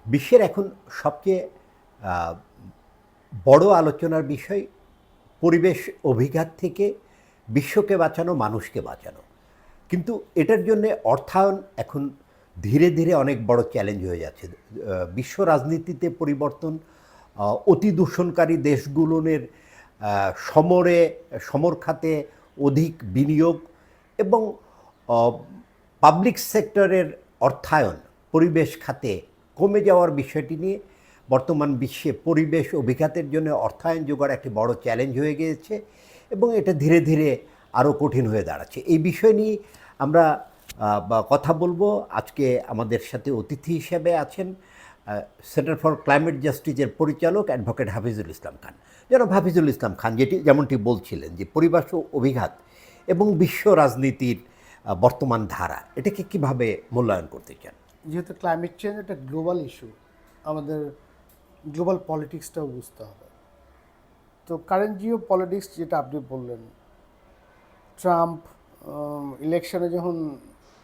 বিশ্বের এখন সবচেয়ে বড় আলোচনার বিষয় পরিবেশ অভিঘাত থেকে বিশ্বকে বাঁচানো, মানুষকে বাঁচানো। কিন্তু এটার জন্য অর্থায়ন এখন ধীরে ধীরে অনেক বড় চ্যালেঞ্জ হয়ে যাচ্ছে। বিশ্ব রাজনীতিতে পরিবর্তন, অতি দূষণকারী দেশগুলোর সমরে সমর খাতে অধিক বিনিয়োগ এবং পাবলিক সেক্টরের অর্থায়ন পরিবেশ খাতে কমে যাওয়ার বিষয়টি নিয়ে বর্তমান বিশ্বে পরিবেশ অভিঘাতের জন্য অর্থায়ন জোগাড় একটি বড় চ্যালেঞ্জ হয়ে গিয়েছে এবং এটা ধীরে ধীরে আরও কঠিন হয়ে দাঁড়াচ্ছে। এই বিষয় নিয়ে আমরা কথা বলবো। আজকে আমাদের সাথে অতিথি হিসেবে আছেন সেন্টার ফর ক্লাইমেট জাস্টিসের পরিচালক অ্যাডভোকেট হাফিজুল ইসলাম খান। জনাব হাফিজুল ইসলাম খান, যেমনটি বলছিলেন যে পরিবেশ অভিঘাত এবং বিশ্ব রাজনীতির বর্তমান ধারা, এটাকে কিভাবে মূল্যায়ন করতে চান? যেহেতু ক্লাইমেট চেঞ্জ একটা গ্লোবাল ইস্যু, আমাদের গ্লোবাল পলিটিক্সটাও বুঝতে হবে। তো কারেন্ট জিও পলিটিক্স যেটা আপনি বললেন, ট্রাম্প ইলেকশনে যখন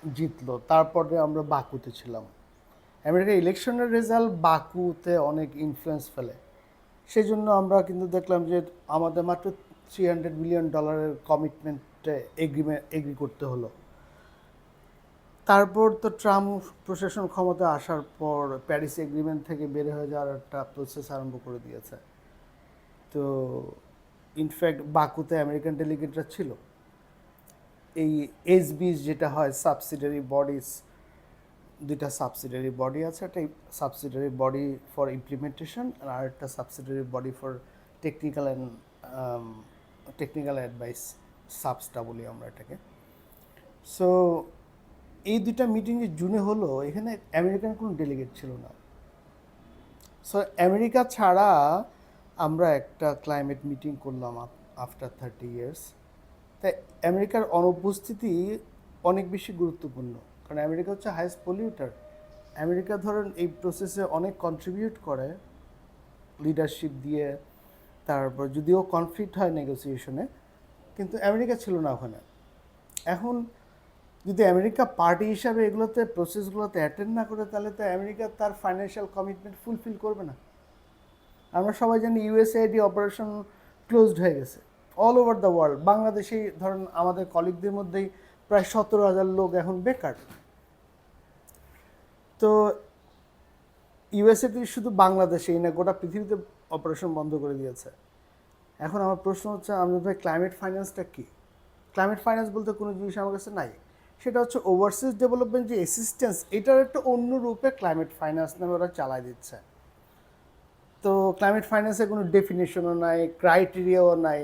জিতলো, তারপরে আমরা বাকুতে ছিলাম। আমেরিকার ইলেকশনের রেজাল্ট বাকুতে অনেক ইনফ্লুয়েন্স ফেলে। সেই জন্য আমরা কিন্তু দেখলাম যে আমাদের মাত্র $300 বিলিয়ন কমিটমেন্টে এগ্রি করতে হলো। তারপর তো ট্রাম্প প্রশাসন ক্ষমতা আসার পর প্যারিস এগ্রিমেন্ট থেকে বের হয়ে যাওয়ার একটা প্রসেস আরম্ভ করে দিয়েছে। তো ইনফ্যাক্ট বাকুতে আমেরিকান ডেলিগেটরা ছিল। এই এসবিস যেটা হয় সাবসিডারি বডিজ, দুইটা সাবসিডারি বডি আছে, একটা সাবসিডারি বডি ফর ইমপ্লিমেন্টেশন আর একটা subsidiary body for technical and technical advice, সাবসটা বলি আমরা এটাকে। সো এই দুইটা মিটিং যে জুনে হলো, এখানে আমেরিকান কোনো ডেলিগেট ছিল না। সো আমেরিকা ছাড়া আমরা একটা ক্লাইমেট মিটিং করলাম আফটার 30 ইয়ার্স। তাই আমেরিকার অনুপস্থিতি অনেক বেশি গুরুত্বপূর্ণ, কারণ আমেরিকা হচ্ছে হাইয়েস্ট পলিউটার। আমেরিকা ধরেন এই প্রসেসে অনেক কন্ট্রিবিউট করে লিডারশিপ দিয়ে। তারপর যদিও কনফ্লিক্ট হয় নেগোসিয়েশনে, কিন্তু আমেরিকা ছিল না ওখানে। এখন যদি আমেরিকা পার্টি হিসাবে এগুলোতে প্রসেসগুলোতে অ্যাটেন্ড না করে, তাহলে তো আমেরিকা তার ফাইন্যান্সিয়াল কমিটমেন্ট ফুলফিল করবে না। আমরা সবাই জানি ইউএসএআইডি অপারেশন ক্লোজড হয়ে গেছে অল ওভার দ্য ওয়ার্ল্ড। বাংলাদেশেই ধরেন আমাদের কলিগদের মধ্যেই প্রায় 17,000 লোক এখন বেকার। তো ইউএসএটি শুধু বাংলাদেশেই না, গোটা পৃথিবীতে অপারেশন বন্ধ করে দিয়েছে। এখন আমার প্রশ্ন হচ্ছে, আমাদের ভাই ক্লাইমেট ফাইন্যান্সটা কী? ক্লাইমেট ফাইন্যান্স বলতে কোনো জিনিস আমার কাছে নাই। সেটা হচ্ছে ওভারসিজ ডেভেলপমেন্ট যে অ্যাসিস্ট্যান্স, এটার একটা অন্য রূপে ক্লাইমেট ফাইন্যান্স নামে ওরা চালাই দিচ্ছে। তো ক্লাইমেট ফাইন্যান্সের কোনো ডেফিনেশনও নাই, ক্রাইটেরিয়াও নাই।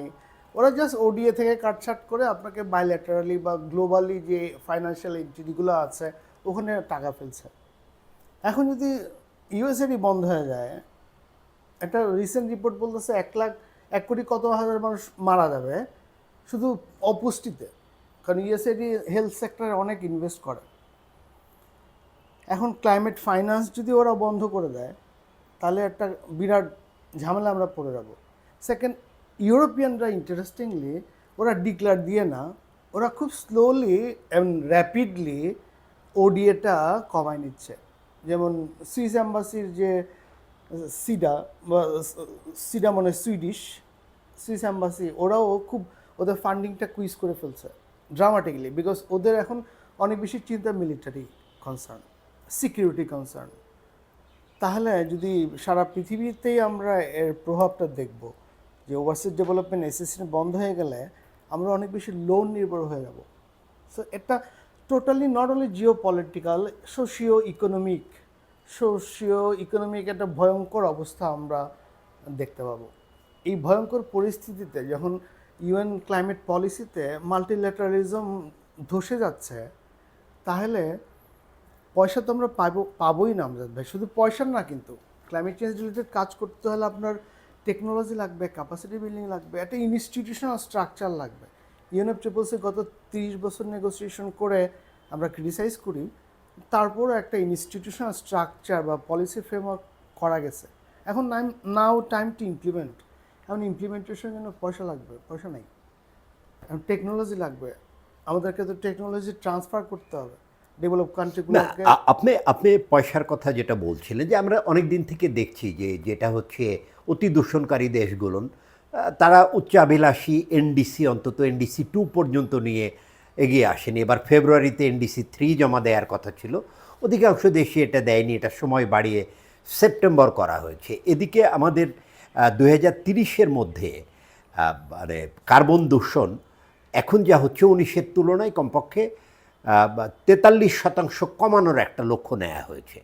ওরা জাস্ট ওডিএ থেকে কাটছাট করে আপনাকে বাইল্যাটারালি বা গ্লোবালি যে ফাইন্যান্সিয়াল এন্টিটিগুলো আছে ওখানে টাকা ফেলছে। এখন যদি ইউএসএডি বন্ধ হয়ে যায়, একটা রিসেন্ট রিপোর্ট বলতেছে 1 কোটি কত হাজার মানুষ মারা যাবে শুধু অপুষ্টিতে, কারণ ইউএসএডি হেলথ সেক্টরে অনেক ইনভেস্ট করে। এখন ক্লাইমেট ফাইন্যান্স যদি ওরা বন্ধ করে দেয়, তাহলে একটা বিরাট ঝামেলা আমরা পড়ে যাব। সেকেন্ড, ইউরোপিয়ানরা ইন্টারেস্টিংলি ওরা ডিক্লেয়ার দিয়ে না, ওরা খুব স্লোলি অ্যান্ড র্যাপিডলি ওডিএটা কমায় নিচ্ছে। যেমন সুইস অ্যাম্বাসির যে সিডা বা সিডা মানে সুইডিশ সুইস অ্যাম্বাসি, ওরাও খুব ওদের ফান্ডিংটা কুইজ করে ফেলছে ড্রামাটিকলি, বিকজ ওদের এখন অনেক বেশি চিন্তা মিলিটারি কনসার্ন, সিকিউরিটি কনসার্ন। তাহলে যদি সারা পৃথিবীতেই আমরা এর প্রভাবটা দেখব, যে ওভারসিজ ডেভেলপমেন্ট অ্যাসিস্ট্যান্ট বন্ধ হয়ে গেলে আমরা অনেক বেশি লোন নির্ভর হয়ে যাব। সো এটা totally not only Jio political, socio economic একটা ভয়ঙ্কর অবস্থা আমরা দেখতে পাবো। এই ভয়ঙ্কর পরিস্থিতিতে যখন ইউএন ক্লাইমেট পলিসিতে মাল্টিল্যাটারালিজম ধসে যাচ্ছে, তাহলে পয়সা তো আমরা পাবোই না আমজাদ ভাই। শুধু পয়সার না, কিন্তু ক্লাইমেট চেঞ্জ রিলেটেড কাজ করতে হলে আপনার টেকনোলজি লাগবে, ক্যাপাসিটি বিল্ডিং লাগবে, একটা ইনস্টিটিউশনাল স্ট্রাকচার লাগবে। ইউএনএফসি গত 30 বছর নেগোসিয়েশন করে আমরা ক্রিটিসাইজ করি, তারপরও একটা ইনস্টিটিউশনাল স্ট্রাকচার বা পলিসি ফ্রেমওয়ার্ক করা গেছে। এখন নাও টাইম টু ইমপ্লিমেন্ট। এখন ইমপ্লিমেন্টেশনের জন্য পয়সা লাগবে, পয়সা নেই। এখন টেকনোলজি লাগবে, আমাদেরকে তো টেকনোলজি ট্রান্সফার করতে হবে। ডেভেলপ না, কান্ট্রিগুলোকে। আপনি আপনি পয়সার কথা যেটা বলছিলেন যে আমরা অনেক দিন থেকে দেখছি যে যেটা হচ্ছে অতি দূষণকারী দেশগুলো তারা উচ্চাভিলাষী এনডিসি, অন্তত এনডিসি 2 পর্যন্ত নিয়ে এগিয়ে আসেনি। এবার ফেব্রুয়ারিতে এনডিসি 3 জমা দেওয়ার কথা ছিল, অধিকাংশ দেশই এটা দেয়নি, এটা সময় বাড়িয়ে সেপ্টেম্বর করা হয়েছে। এদিকে আমাদের 2030-এর মধ্যে মানে কার্বন দূষণ এখন যা হচ্ছে 19-এর তুলনায় কমপক্ষে 43% কমানোর একটা লক্ষ্য নেওয়া হয়েছে।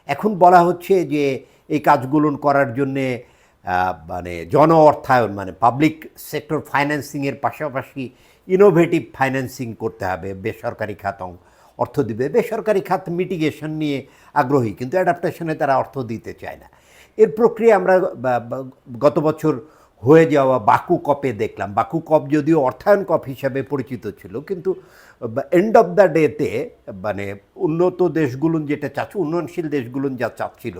এখন বলা হচ্ছে যে এই কাজগুলো করার জন্যে মানে জন অর্থায়ন, মানে পাবলিক সেক্টর ফাইন্যান্সিংয়ের পাশাপাশি ইনোভেটিভ ফাইন্যান্সিং করতে হবে, বেসরকারি খাত অর্থ দিবে। বেসরকারি খাত মিটিগেশন নিয়ে আগ্রহী, কিন্তু অ্যাডাপ্টেশনে তারা অর্থ দিতে চায় না। এর প্রক্রিয়া আমরা গত বছর হয়ে যাওয়া বাকু কপে দেখলাম। বাকু কপ যদিও অর্থায়ন কপ হিসাবে পরিচিত ছিল, কিন্তু এন্ড অফ দ্য ডেতে মানে উন্নত দেশগুলো যেটা চাচ্ছে, উন্নয়নশীল দেশগুলো যা চাচ্ছিল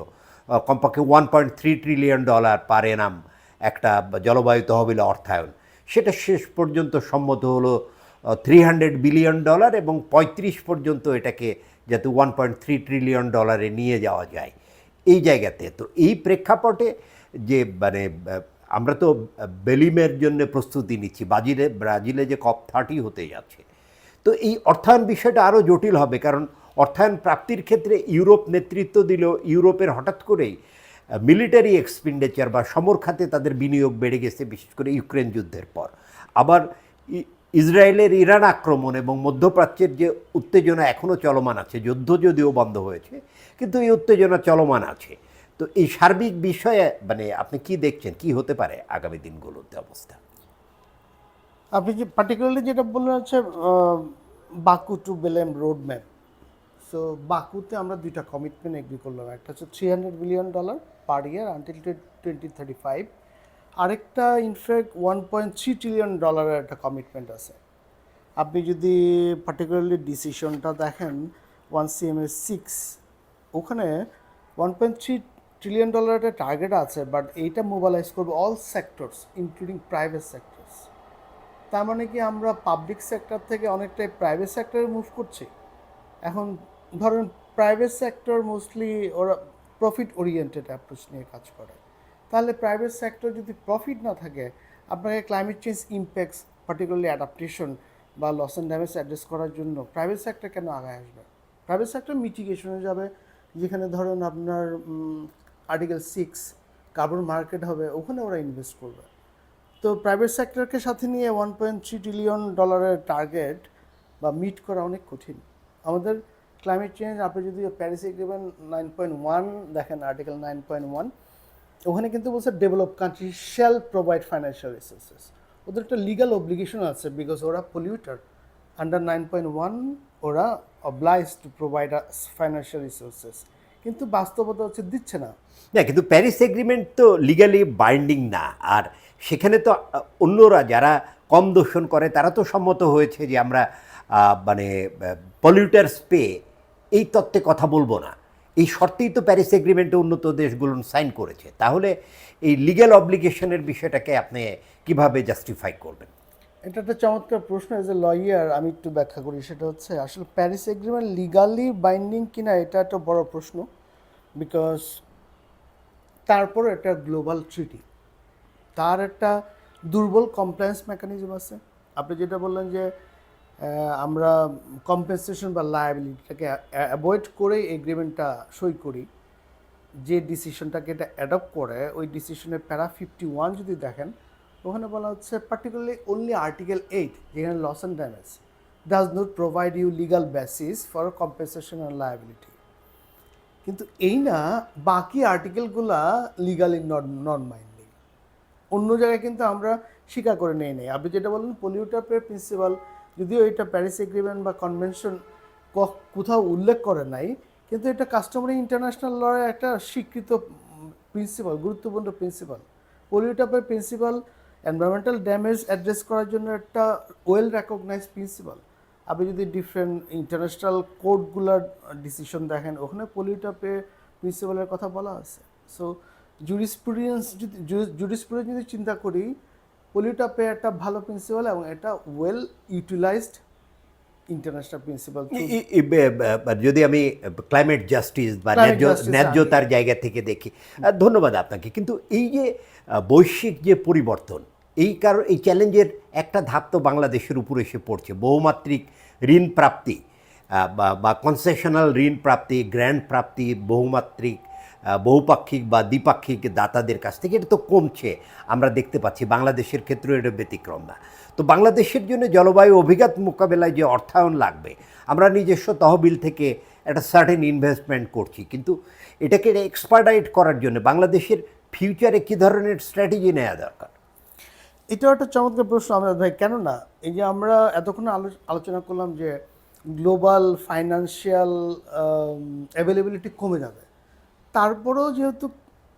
কমপক্ষে $1.3 ট্রিলিয়ন পার এনাম একটা জলবায়ু তহবিল অর্থায়ন, সেটা শেষ পর্যন্ত সম্মত হলো $300 বিলিয়ন, এবং 35 পর্যন্ত এটাকে যাতে $1.3 ট্রিলিয়ন নিয়ে যাওয়া যায় এই জায়গাতে। তো এই প্রেক্ষাপটে যে মানে আমরা তো বেলিমের জন্য প্রস্তুতি নিচ্ছি, ব্রাজিলে যে COP30 হতে যাচ্ছে। তো এই অর্থায়ন বিষয়টা আরও জটিল হবে, কারণ অর্থায়ন প্রাপ্তির ক্ষেত্রে ইউরোপ নেতৃত্ব দিলেও ইউরোপের হঠাৎ করেই মিলিটারি এক্সপেন্ডিচার বা সমর খাতে তাদের বিনিয়োগ বেড়ে গেছে, বিশেষ করে ইউক্রেন যুদ্ধের পর। আবার ইসরায়েলের ইরান আক্রমণ এবং মধ্যপ্রাচ্যের যে উত্তেজনা এখনও চলমান আছে, যুদ্ধ যদিও বন্ধ হয়েছে কিন্তু এই উত্তেজনা চলমান আছে। তো এই সার্বিক বিষয়ে মানে আপনি কি দেখছেন, কি হতে পারে আগামী দিনগুলোতে অবস্থা? আপনি যে পার্টিকুলারলি যেটা বললেন হচ্ছে Baku to Belem road map. So বাকুতে আমরা দুইটা কমিটমেন্ট এগ্রি করলাম, একটা হচ্ছে $300 বিলিয়ন পার ইয়ার আনটিল 2035, আরেকটা ইনফ্যাক্ট $1.3 ট্রিলিয়ন একটা কমিটমেন্ট আছে। আপনি যদি পার্টিকুলারলি ডিসিশনটা দেখেন 1CMA6, ওখানে $1.3 ট্রিলিয়ন একটা টার্গেট আছে, বাট এইটা মোবালাইজ করবে all sectors including private sectors. তার মানে কি আমরা পাবলিক সেক্টর থেকে অনেকটাই প্রাইভেট সেক্টরে মুভ করছি। এখন ধরেন প্রাইভেট সেক্টর মোস্টলি ওরা প্রফিট ওরিয়েন্টেড অ্যাপ্রোচ নিয়ে কাজ করে, তাহলে প্রাইভেট সেক্টর যদি প্রফিট না থাকে, আপনাকে climate change impacts particularly adaptation বা লস অ্যান্ড ড্যামেজ অ্যাড্রেস করার জন্য প্রাইভেট সেক্টর কেন আগায় আসবে? প্রাইভেট সেক্টর মিটিগেশনে যাবে, যেখানে ধরেন আপনার আর্টিকেল 6 কার্বন মার্কেট হবে, ওখানে ওরা ইনভেস্ট করবে। তো প্রাইভেট সেক্টরকে সাথে নিয়ে $1.3 ট্রিলিয়ন টার্গেট বা মিট করা অনেক কঠিন। আমাদের ক্লাইমেট চেঞ্জ, আপনি যদি প্যারিস এগ্রিমেন্ট 9.1 দেখেন, আর্টিকেল 9.1, ওখানে কিন্তু বলছে develop country shall provide financial resources. ওদের একটা লিগাল অব্লিগেশন আছে, বিকজ ওরা পলিউটার। আন্ডার 9.1 ওরা oblige to provide financial resources, কিন্তু বাস্তবতা হচ্ছে দিচ্ছে না। না, কিন্তু প্যারিস এগ্রিমেন্ট তো লিগালি বাইন্ডিং না। আর সেখানে তো অন্যরা যারা কম দূষণ করে তারা তো সম্মত হয়েছে যে আমরা মানে পলিউটার্স পে এই তত্ত্বে কথা বলবো না, এই শর্তেই তো প্যারিস এগ্রিমেন্টে উন্নত দেশগুলো সাইন করেছে। তাহলে এই লিগ্যাল অব্লিগেশনের বিষয়টাকে আপনি কিভাবে জাস্টিফাই করবেন? এটা একটা চমৎকার প্রশ্ন। এজ এ লয়ার আমি একটু ব্যাখ্যা করি। সেটা হচ্ছে আসলে প্যারিস এগ্রিমেন্ট লিগালি বাইন্ডিং কিনা এটা একটা বড় প্রশ্ন, বিকজ তারপর এটা গ্লোবাল ট্রিটি, তার একটা দুর্বল কমপ্লায়েন্স মেকানিজম আছে। আপনি যেটা বললেন যে আমরা কম্পেনসেশন বা লায়াবিলিটিটাকে অ্যাভয়েড করে এগ্রিমেন্টটা সই করি, যে ডিসিশনটাকে এটা অ্যাডপ্ট করে ওই ডিসিশনের প্যারা 51 যদি দেখেন, ওখানে বলা হচ্ছে পার্টিকুলারলি অনলি আর্টিকেল 8, যেখানে loss and damage does not provide you legal basis for compensation and liability. কিন্তু এই না, বাকি আর্টিকেলগুলা লিগালি নন বাইন্ডিং। অন্য জায়গায় কিন্তু আমরা স্বীকার করে নেই। আপনি যেটা বললেন পলিউটার পে প্রিন্সিপাল, যদিও এটা প্যারিস এগ্রিমেন্ট বা কনভেনশন কোথাও উল্লেখ করে নাই, কিন্তু এটা কাস্টমারি ইন্টারন্যাশনাল লয়ে একটা স্বীকৃত প্রিন্সিপাল, গুরুত্বপূর্ণ principle. Polluter pay principle environmental damage address করার জন্য একটা ওয়েল রেকগনাইজ প্রিন্সিপাল। আপনি যদি ডিফারেন্ট ইন্টারন্যাশনাল কোর্টগুলোর ডিসিশন দেখেন, ওখানে পলিউটার পে প্রিন্সিপালের কথা বলা আছে। সো জুরিসপ্রুডেন্স যদি চিন্তা করি, পলিউটার পে একটা ভালো প্রিন্সিপাল এবং এটা ওয়েল ইউটিলাইজড ইন্টারন্যাশনাল প্রিন্সিপাল যদি আমি ক্লাইমেট জাস্টিস বা Climate justice ন্যায্যতার জায়গা থেকে দেখি, ধন্যবাদ আপনাকে। কিন্তু এই যে বৈশ্বিক যে পরিবর্তন, এই চ্যালেঞ্জের একটা ধাপ তো বাংলাদেশের উপর এসে পড়ছে। বহুমাত্রিক ঋণ প্রাপ্তি বা কনসেশনাল ঋণ প্রাপ্তি, গ্র্যান্ড প্রাপ্তি বহুমাত্রিক বহুপাক্ষিক বা দ্বিপাক্ষিক দাতাদের কাছ থেকে এটা তো কমছে, আমরা দেখতে পাচ্ছি। বাংলাদেশের ক্ষেত্রেও এটা ব্যতিক্রম না। তো বাংলাদেশের জন্য জলবায়ু অভিঘাত মোকাবেলায় যে অর্থায়ন লাগবে, আমরা নিজস্ব তহবিল থেকে একটা সার্টেন ইনভেস্টমেন্ট করছি, কিন্তু এটাকে এক্সপার্টাইট করার জন্য বাংলাদেশের ফিউচারে কী ধরনের স্ট্র্যাটেজি নেওয়া দরকার? এটাও একটা চমৎকার প্রশ্ন আমাদের ভাই। কেননা এই যে আমরা এতক্ষণ আলোচনা করলাম যে গ্লোবাল ফাইন্যান্সিয়াল অ্যাভেলেবিলিটি কমে যাবে, তারপরেও যেহেতু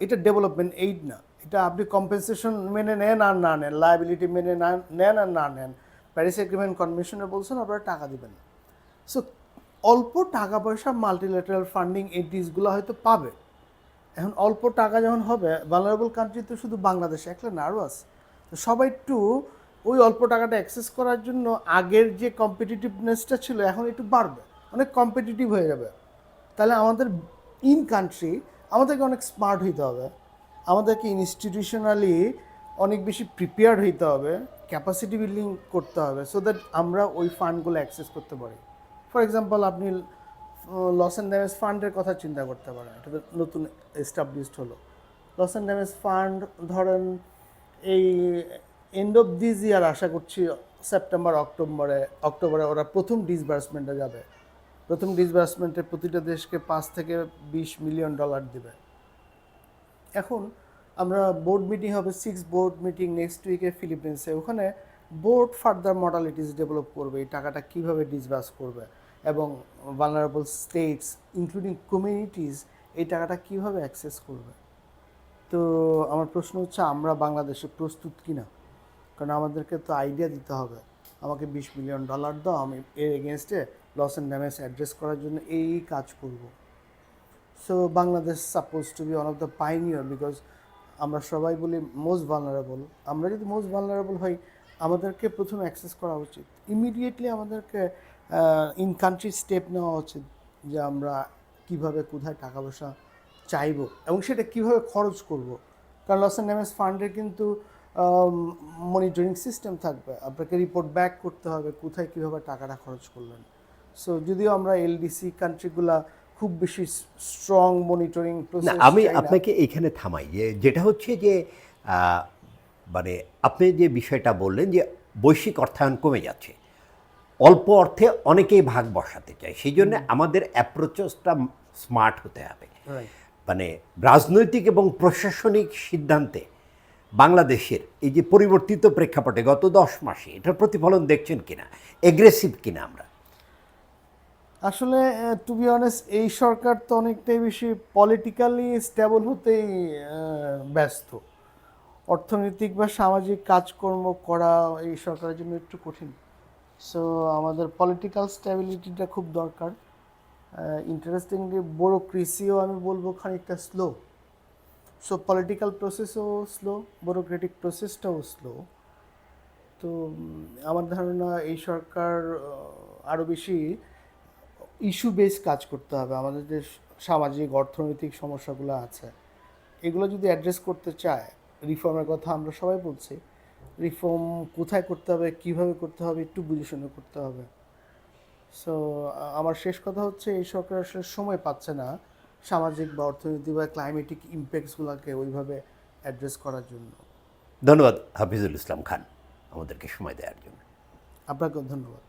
এটা ডেভেলপমেন্ট এইড না, এটা আপনি কম্পেনসেশন মেনে নেন আর না নেন, লায়াবিলিটি মেনে নেন আর না নেন, প্যারিস এগ্রিমেন্ট কনভেনশনে বলছেন আপনারা টাকা দিবেন। সো অল্প টাকা পয়সা মাল্টিল্যাটারাল ফান্ডিং এই ডিসগুলো হয়তো পাবে। এখন অল্প টাকা যখন হবে, ভালনারেবল কান্ট্রি তো শুধু বাংলাদেশ একলা না, আরও আছে। তো সবাই একটু ওই অল্প টাকাটা অ্যাক্সেস করার জন্য আগের যে কম্পিটিটিভনেসটা ছিল এখন একটু বাড়বে, অনেক কম্পিটিটিভ হয়ে যাবে। তাহলে আমাদের ইন কান্ট্রি আমাদেরকে অনেক স্মার্ট হইতে হবে, আমাদেরকে ইনস্টিটিউশনালি অনেক বেশি প্রিপেয়ার্ড হইতে হবে, ক্যাপাসিটি বিল্ডিং করতে হবে, সো দ্যাট আমরা ওই ফান্ডগুলো অ্যাক্সেস করতে পারি। ফর এক্সাম্পল আপনি লস অ্যান্ড ড্যামেজ ফান্ডের কথা চিন্তা করতে পারেন, এটা তো নতুন এস্টাবলিশড হলো। লস অ্যান্ড ড্যামেজ ফান্ড ধরেন এই এন্ড অফ দিস ইয়ার আশা করছি সেপ্টেম্বর অক্টোবরে ওরা প্রথম ডিসবার্সমেন্টে যাবে। প্রথম ডিসবার্সমেন্টে প্রতিটা দেশকে 5 থেকে 20 মিলিয়ন ডলার দেবে। এখন আমরা বোর্ড মিটিং হবে, 6 বোর্ড মিটিং নেক্সট উইকে ফিলিপিন্সে। ওখানে বোর্ড ফার্দার মডালিটিস ডেভেলপ করবে, এই টাকাটা কীভাবে ডিসবার্স করবে এবং ভালনারেবল স্টেটস ইনক্লুডিং কমিউনিটিস এই টাকাটা কীভাবে অ্যাক্সেস করবে। তো আমার প্রশ্ন হচ্ছে আমরা বাংলাদেশে প্রস্তুত কিনা, কারণ আমাদেরকে তো আইডিয়া দিতে হবে, আমাকে 20 মিলিয়ন ডলার দাও, আমি এর এগেনস্টে লস অ্যান্ড ড্যামেজ অ্যাড্রেস করার জন্য এই কাজ করব। So Bangladesh suppose to be one of the pioneer, because আমরা সবাই বলি মোস্ট ভালনারেবল। আমরা যদি মোস্ট ভালনারেবল হই, আমাদেরকে প্রথমে অ্যাক্সেস করা উচিত। ইমিডিয়েটলি আমাদেরকে ইন কান্ট্রি স্টেপ নেওয়া উচিত যে আমরা কিভাবে কোথায় টাকা পয়সা চাইবো এবং সেটা কিভাবে খরচ করব। কারণ লস অ্যান্ড ড্যামেজ ফান্ডের কিন্তু মনিটরিং সিস্টেম থাকবে, আপনাকে রিপোর্ট ব্যাক করতে হবে কোথায় কীভাবে টাকাটা খরচ করলেন। সো যদিও আমরা এলডিসি কান্ট্রিগুলা খুব বেশি স্ট্রং মনিটরিং না, প্রসেস, আমি আপনাকে এইখানে থামাই, যেটা হচ্ছে যে মানে আপনি যে বিষয়টা বললেন যে বৈশ্বিক অর্থায়ন কমে যাচ্ছে, অল্প অর্থে অনেকেই ভাগ বসাতে চায়, সেই জন্য আমাদের অ্যাপ্রোচটা স্মার্ট হতে হবে। মানে রাজনৈতিক এবং প্রশাসনিক সিদ্ধান্তে বাংলাদেশের এই যে পরিবর্তিত প্রেক্ষাপটে গত 10 মাসে এটার প্রতিফলন দেখছেন কিনা, এগ্রেসিভ কিনা আমরা? আসলে টু বি অনেস্ট এই সরকার তো অনেকটাই বেশি পলিটিক্যালি স্টেবল হতেই ব্যস্ত। অর্থনৈতিক বা সামাজিক কাজকর্ম করা এই সরকারের জন্য একটু কঠিন। সো আমাদের পলিটিক্যাল স্টেবিলিটিটা খুব দরকার। ইন্টারেস্টিংলি ব্যুরোক্রেসিও আমি বলবো খানিকটা স্লো। সো পলিটিক্যাল প্রসেসও স্লো, ব্যুরোক্রেটিক প্রসেসটাও স্লো। তো আমার ধারণা এই সরকার আরও বেশি ইস্যু বেস কাজ করতে হবে। আমাদের যে সামাজিক অর্থনৈতিক সমস্যাগুলো আছে এগুলো যদি অ্যাড্রেস করতে চায়, রিফর্মের কথা আমরা সবাই বলছি, রিফর্ম কোথায় করতে হবে, কিভাবে করতে হবে একটু বুঝে শুনে করতে হবে। সো আমার শেষ কথা হচ্ছে এই সরকার আসলে সময় পাচ্ছে না সামাজিক বা অর্থনৈতিক বা ক্লাইমেটিক ইম্প্যাক্টসগুলোকে ওইভাবে অ্যাড্রেস করার জন্য। ধন্যবাদ হাফিজুল ইসলাম খান আমাদেরকে সময় দেওয়ার জন্য। আপনাকেও ধন্যবাদ।